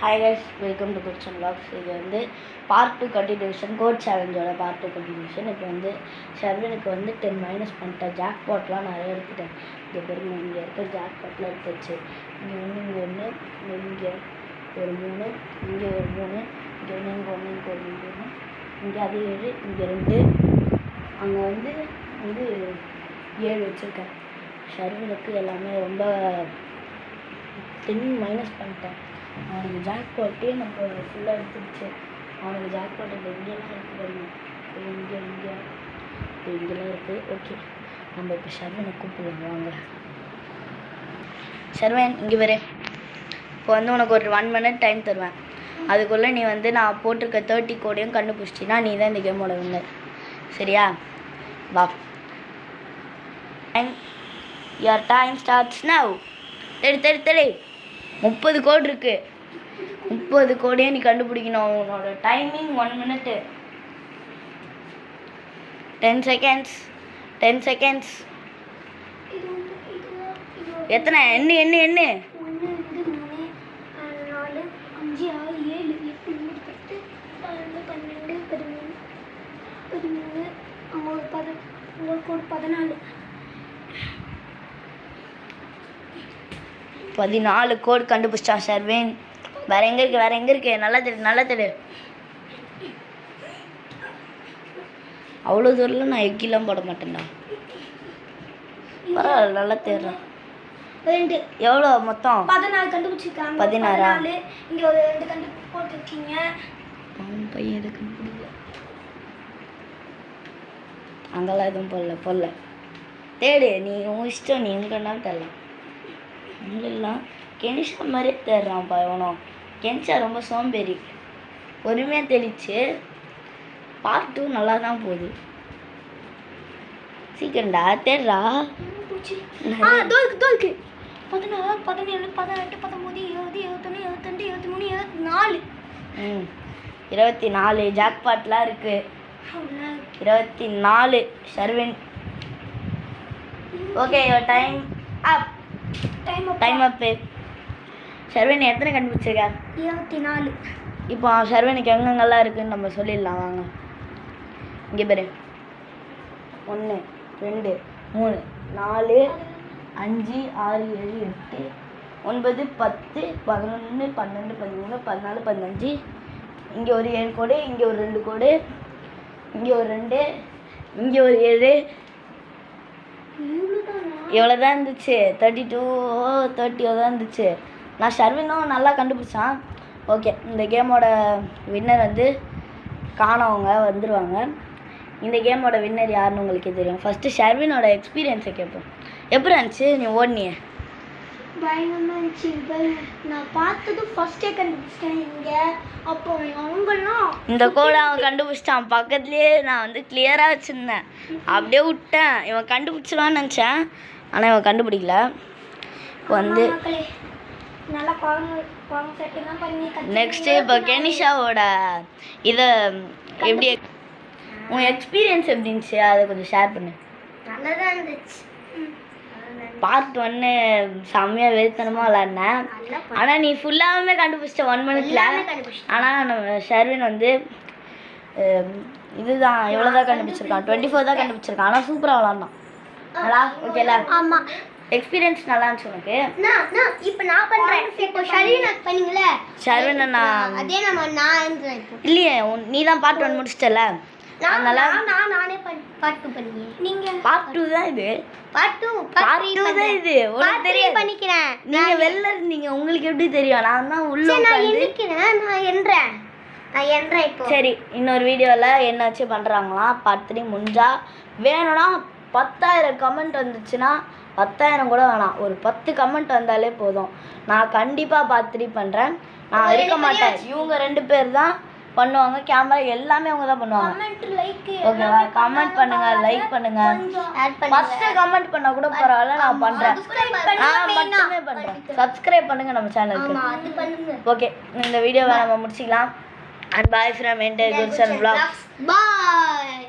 Hi guys, welcome to குட்சன் vlogs. இது வந்து பார்ட் 2 கண்டினியூஷன், கோட் சேலஞ்சோட பார்ட் 2 கண்டினியூஷன். இப்போ வந்து ஷர்வினுக்கு வந்து 10 மைனஸ் பண்ணிட்டேன். ஜாக் பாட்லாம் நிறைய எடுத்துட்டேன். இங்கே பாருங்க, இங்கே இருக்க ஜாக் பாட்லாம் எடுத்துச்சு. இங்கே ஒன்று, இங்கே ஒன்று, இங்கே ஒரு 3, இங்கே ஒரு 3, இங்கே ஒன்று, இங்கே ஒன்று, இங்கே ஒன்று, இங்கே ஒன்று, இங்கே அது 7, இங்கே 2, அங்கே வந்து 7 வச்சுருக்கேன். ஷர்வினுக்கு எல்லாமே ரொம்ப 10 மைனஸ் பண்ணிட்டேன். அவனுக்கு ஜாக் பாட்டே நம்ம ஃபுல்லாக எடுத்துருச்சு. அவனுக்கு ஜாக் பாட்டு இங்கெல்லாம் இருக்குது பாருங்க, இங்கெல்லாம் இருக்குது. ஓகே, நம்ம இப்போ ஷர்வனை கூப்பிடலாம் வாங்க. ஷர்வன், இங்கே வரு. இப்போ வந்து உனக்கு ஒரு 1 minute டைம் தருவேன். அதுக்குள்ளே நீ வந்து நான் போட்டிருக்க 30 கோடையும் கண்டுபிடிச்சிட்டினா நீ தான் இந்த கேமோட வின்னர். சரியா? வா. Your time starts now. தெரி 30 கோடு இருக்கு. 30 கோடையே நீ கண்டுபிடிக்கணும். உன்னோட டைமிங் 1 minute. 10 seconds. எத்தனை? எண்ணு 1 2 3 4 5 6 7 8 9 10 11 12 13 14 14 கோடு கண்டுபிடிச்சான் ஷர்வின். வேற எங்க இருக்கு? நல்லா தெரு. அவ்வளோ தூரம் நான் எக்கிலாம் போட மாட்டேன்டா. பரவாயில்ல, நல்லா தேடுறேன். எவ்வளோ மொத்தம்? 14 கண்டுபிடிச்சிருக்காங்க. 14 இங்க ஒரு 2 கண்டு போட்டுருக்கீங்க. பையன் எதுக்கு பிடிக்கல. அங்கெல்லாம் எதுவும் போடல. தேடு, நீ உன் இஷ்டம். நீ எங்கன்னாலும் தரலாம். இல்லைலாம் கெனிஷா மாதிரி தேடுறான் பையனும். கெனிஷா ரொம்ப சோம்பேறி. பொறுமையாக தெளிச்சு. பார்ட் 2 நல்லா தான் போகுது. சீக்கிரம்டா தேடுறா. 16 17 18 19 20 21 22 23 24. 24 ஜாக்பாட்லாம் இருக்கு. 24 Sharvin. Okay, your time up. Time அப். ஷர்வின் எத்தனை கண்டுபிடிச்சிருக்க? 24. இப்போ ஷர்வினுக்கு எங்கெங்கெல்லாம் இருக்குன்னு நம்ம சொல்லிடலாம் வாங்க. இங்கே பேரு 1 2 3 4 5 6 7 8 9 10 11 12 13 14 15. இங்கே ஒரு 7 கோடு, இங்கே ஒரு 2 கோடு, இங்கே ஒரு 2, இங்கே ஒரு 7. இவ்வளோதான் இருந்துச்சு. 32 30 தான் இருந்துச்சு. நான் ஷர்வினும் நல்லா கண்டுபிடிச்சான். ஓகே, இந்த கேமோட வின்னர் வந்து காணவங்க வந்துடுவாங்க. இந்த கேமோட வின்னர் யாருன்னு உங்களுக்கே தெரியும். ஃபஸ்ட்டு ஷர்வினோட எக்ஸ்பீரியன்ஸை கேட்போம். எப்படி இருந்துச்சு நீ ஓடினிய? பயங்கரமாக இருந்துச்சு. நான் பார்த்தது ஃபஸ்ட்டே கண்டுபிடிச்சிட்டேன். இங்கே அப்போ அவங்கெல்லாம் இந்த கோடை அவன் கண்டுபிடிச்சிட்டான். பக்கத்துலேயே நான் வந்து கிளியராக வச்சுருந்தேன். அப்படியே விட்டேன். இவன் கண்டுபிடிச்சிடுவான்னு நினச்சேன், ஆனால் இவன் கண்டுபிடிக்கல. இப்போ வந்து நல்லா செட்டிங்லாம் பண்ணி நெக்ஸ்ட்டு இப்போ கெனிஷாவோட இதை எப்படி உன் எக்ஸ்பீரியன்ஸ் எப்படி இருந்துச்சு அதை கொஞ்சம் ஷேர் பண்ணு. நல்லா தான் இருந்துச்சு. பார்ட் 1 செம்மையாக வெறித்தனமாக விளாட்னேன். ஆனால் நீ ஃபுல்லாகவே கண்டுபிடிச்சிட்ட 1 minute. ஆனால் நம்ம ஷர்வின் வந்து இதுதான் இவ்வளோதான் கண்டுபிடிச்சிருக்கான். 24 தான் கண்டுபிடிச்சிருக்கான். ஆனால் சூப்பராக விளாட்னான். நல்லா ஓகேல? ஆமாம், எக்ஸ்பீரியன்ஸ் நல்லா இருந்துச்சு உனக்கு. இப்போ நான் பண்ணுறேன். இப்போ ஷர்வின் பண்ணீங்களே, ஷர்வினை நான் அதே நான் இல்லையே, நீ தான் பார்ட் 1 முடிச்சிட்டல. அதனால நானே பார்ட் 2 பண்ணீங்க. நீங்கள் பார்ட் 2 தான் இது. பார்ட் 2 தான் இது. உனக்கு தெரியும் பண்ணிக்கிறேன். நீங்க வெளில இருந்தீங்க, உங்களுக்கு எப்படி தெரியும்? நான் தான் உள்ள நான் எண்றேன் இப்போ. சரி, இன்னொரு வீடியோவில் என்ன வச்சு பண்ணுறாங்களாம். பார்ட் 3 முடிஞ்சா வேணும்னா 10,000 கமெண்ட் வந்துச்சுன்னா 10,000 கூட வேணாம், ஒரு 10 கமெண்ட் வந்தாலே போதும். நான் கண்டிப்பாக பார்ட் 3 பண்ணுறேன். நான் இருக்க மாட்டேன். இவங்க 2 பேர் தான் பண்ணுவாங்க. கேமரா எல்லாமே அவங்க தான் பண்ணுவாங்க. ஓகேவா? கமெண்ட் பண்ணுங்க, லைக் பண்ணுங்க. ஃபர்ஸ்ட் கமெண்ட் பண்ணா கூட பரவாயில்ல, நான் பண்றேன். நான் மட்டுமே பண்றேன். சப்ஸ்கிரைப் பண்ணுங்க நம்ம சேனலுக்கு. ஓகே, இந்த வீடியோவை நம்ம முடிச்சிக்கலாம். And bye from Enter Gulshan Vlogs. Bye.